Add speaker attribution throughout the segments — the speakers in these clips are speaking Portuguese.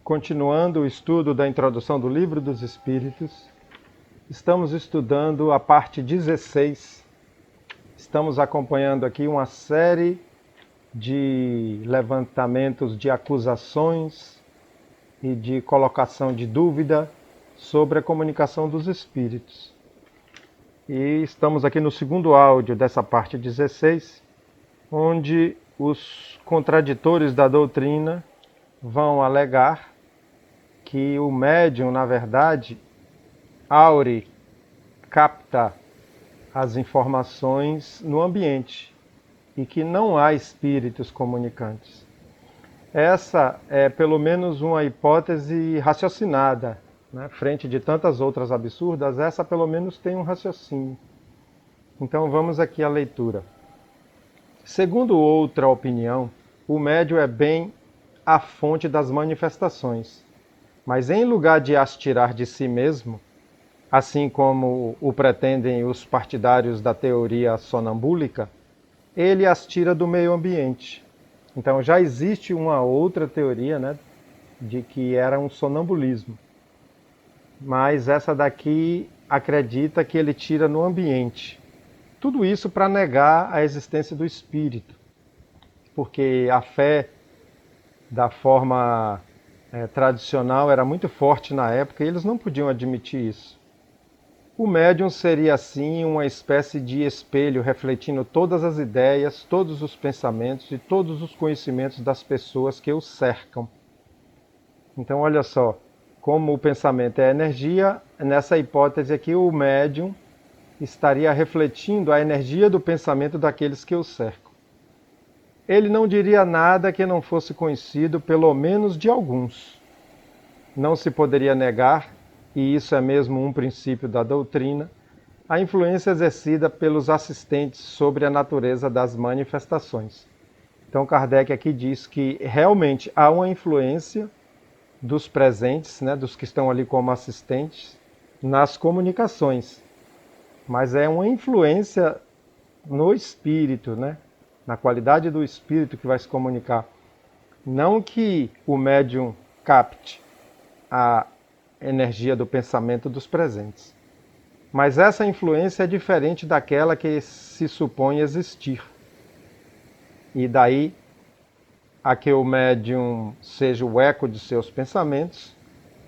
Speaker 1: Continuando o estudo da introdução do Livro dos Espíritos, estamos estudando a parte 16. Estamos acompanhando aqui uma série de levantamentos de acusações e de colocação de dúvida sobre a comunicação dos espíritos. E estamos aqui no segundo áudio dessa parte 16, onde os contraditores da doutrina vão alegar que o médium, na verdade, capta as informações no ambiente e que não há espíritos comunicantes. Essa é pelo menos uma hipótese raciocinada, né? Frente de tantas outras absurdas, essa pelo menos tem um raciocínio. Então vamos aqui à leitura. Segundo outra opinião, o médium é bem a fonte das manifestações, mas em lugar de as tirar de si mesmo, assim como o pretendem os partidários da teoria sonambúlica, ele as tira do meio ambiente. Então já existe uma outra teoria, né, de que era um sonambulismo. Mas essa daqui acredita que ele tira no ambiente. Tudo isso para negar a existência do espírito. Porque a fé da forma tradicional era muito forte na época e eles não podiam admitir isso. O médium seria assim uma espécie de espelho refletindo todas as ideias, todos os pensamentos e todos os conhecimentos das pessoas que o cercam. Então olha só, como o pensamento é energia, nessa hipótese aqui o médium estaria refletindo a energia do pensamento daqueles que o cercam. Ele não diria nada que não fosse conhecido pelo menos de alguns. Não se poderia negar, e isso é mesmo um princípio da doutrina, a influência exercida pelos assistentes sobre a natureza das manifestações. Então Kardec aqui diz que realmente há uma influência dos presentes, né, dos que estão ali como assistentes, nas comunicações. Mas é uma influência no espírito, né? Na qualidade do espírito que vai se comunicar. Não que o médium capte a energia do pensamento dos presentes. Mas essa influência é diferente daquela que se supõe existir. E daí a que o médium seja o eco de seus pensamentos,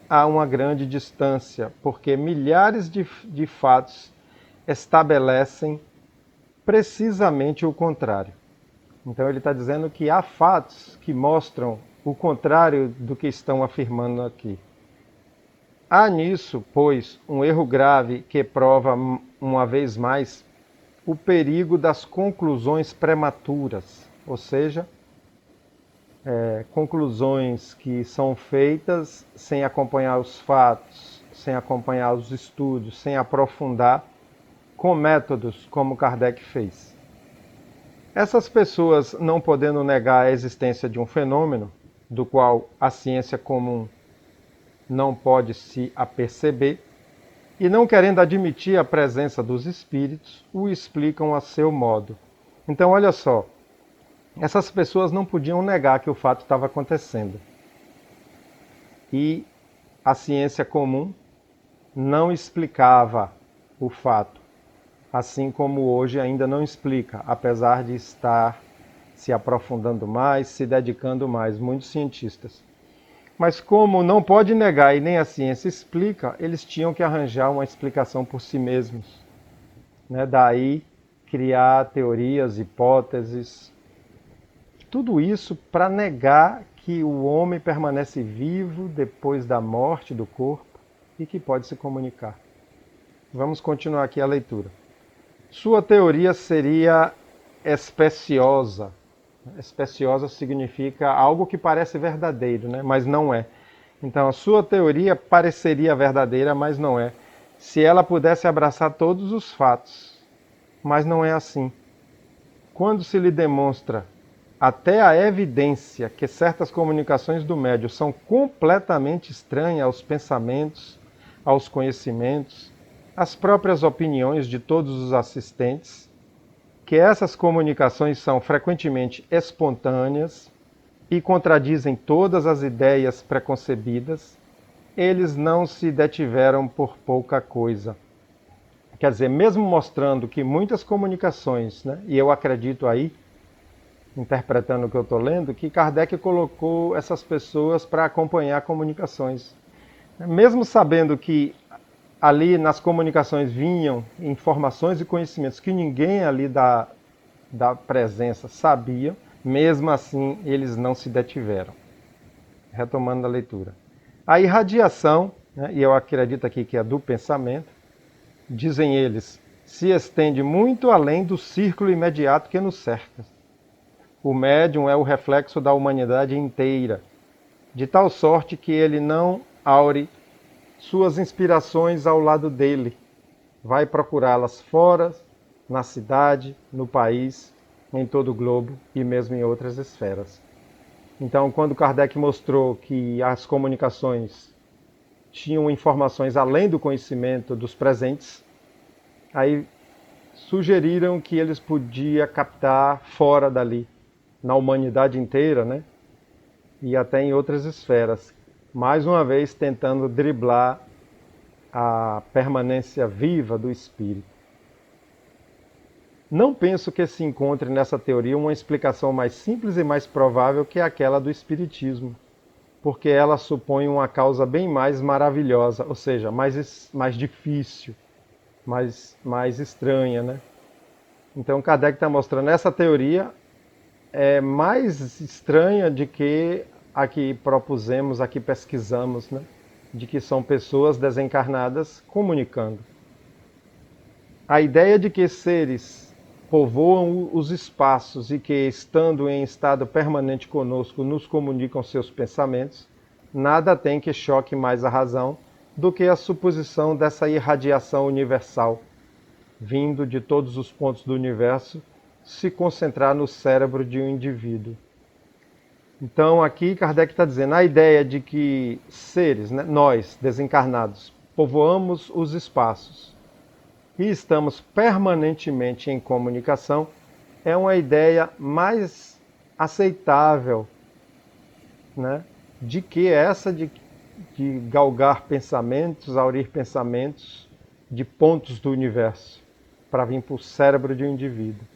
Speaker 1: há uma grande distância, porque milhares de fatos estabelecem precisamente o contrário. Então ele está dizendo que há fatos que mostram o contrário do que estão afirmando aqui. Há nisso, pois, um erro grave que prova, uma vez mais, o perigo das conclusões prematuras, ou seja, conclusões que são feitas sem acompanhar os fatos, sem acompanhar os estudos, sem aprofundar, com métodos como Kardec fez. Essas pessoas, não podendo negar a existência de um fenômeno, do qual a ciência comum não pode se aperceber, e não querendo admitir a presença dos espíritos, o explicam a seu modo. Então, olha só, essas pessoas não podiam negar que o fato estava acontecendo. E a ciência comum não explicava o fato, assim como hoje ainda não explica, apesar de estar se aprofundando mais, se dedicando mais, muitos cientistas. Mas como não pode negar e nem a ciência explica, eles tinham que arranjar uma explicação por si mesmos. Né? Daí criar teorias, hipóteses, tudo isso para negar que o homem permanece vivo depois da morte do corpo e que pode se comunicar. Vamos continuar aqui a leitura. Sua teoria seria especiosa. Especiosa significa algo que parece verdadeiro, né? Mas não é. Então, a sua teoria pareceria verdadeira, mas não é. Se ela pudesse abraçar todos os fatos, mas não é assim. Quando se lhe demonstra até a evidência que certas comunicações do médium são completamente estranhas aos pensamentos, aos conhecimentos, às próprias opiniões de todos os assistentes, que essas comunicações são frequentemente espontâneas, e contradizem todas as ideias preconcebidas, eles não se detiveram por pouca coisa. Quer dizer, mesmo mostrando que muitas comunicações, né, e eu acredito aí, interpretando o que eu estou lendo, que Kardec colocou essas pessoas para acompanhar comunicações. Mesmo sabendo que ali nas comunicações vinham informações e conhecimentos que ninguém ali da presença sabia, mesmo assim eles não se detiveram. Retomando a leitura. A irradiação, né, e eu acredito aqui que é do pensamento, dizem eles, se estende muito além do círculo imediato que nos cerca. O médium é o reflexo da humanidade inteira, de tal sorte que ele não aure suas inspirações ao lado dele. Vai procurá-las fora, na cidade, no país, em todo o globo e mesmo em outras esferas. Então, quando Kardec mostrou que as comunicações tinham informações além do conhecimento dos presentes, aí sugeriram que eles podiam captar fora dali, na humanidade inteira, né? E até em outras esferas. Mais uma vez tentando driblar a permanência viva do espírito. Não penso que se encontre nessa teoria uma explicação mais simples e mais provável que aquela do espiritismo, porque ela supõe uma causa bem mais maravilhosa, ou seja, mais difícil, mais estranha, né? Então Kardec está mostrando essa teoria é mais estranha de que a que propusemos, a que pesquisamos, né? De que são pessoas desencarnadas comunicando. A ideia de que seres povoam os espaços e que, estando em estado permanente conosco, nos comunicam seus pensamentos, nada tem que choque mais a razão do que a suposição dessa irradiação universal, vindo de todos os pontos do universo, se concentrar no cérebro de um indivíduo. Então aqui Kardec está dizendo, a ideia de que seres, né, nós, desencarnados, povoamos os espaços e estamos permanentemente em comunicação, é uma ideia mais aceitável, né, de que essa de galgar pensamentos, aurir pensamentos de pontos do universo, para vir para o cérebro de um indivíduo.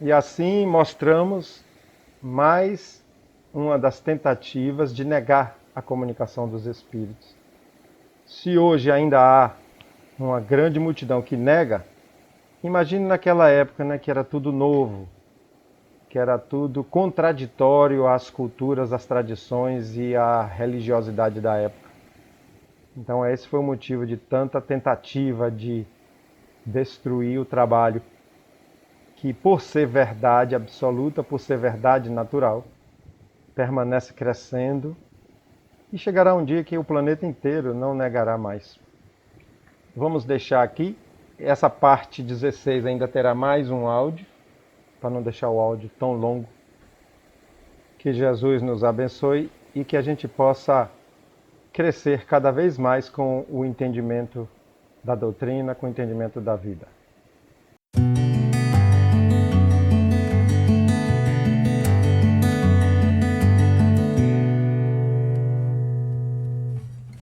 Speaker 1: E assim mostramos mais uma das tentativas de negar a comunicação dos espíritos. Se hoje ainda há uma grande multidão que nega, imagine naquela época, né, que era tudo novo, que era tudo contraditório às culturas, às tradições e à religiosidade da época. Então esse foi o motivo de tanta tentativa de destruir o trabalho que, por ser verdade absoluta, por ser verdade natural, permanece crescendo e chegará um dia que o planeta inteiro não negará mais. Vamos deixar aqui, essa parte 16 ainda terá mais um áudio, para não deixar o áudio tão longo. Que Jesus nos abençoe e que a gente possa crescer cada vez mais com o entendimento da doutrina, com o entendimento da vida.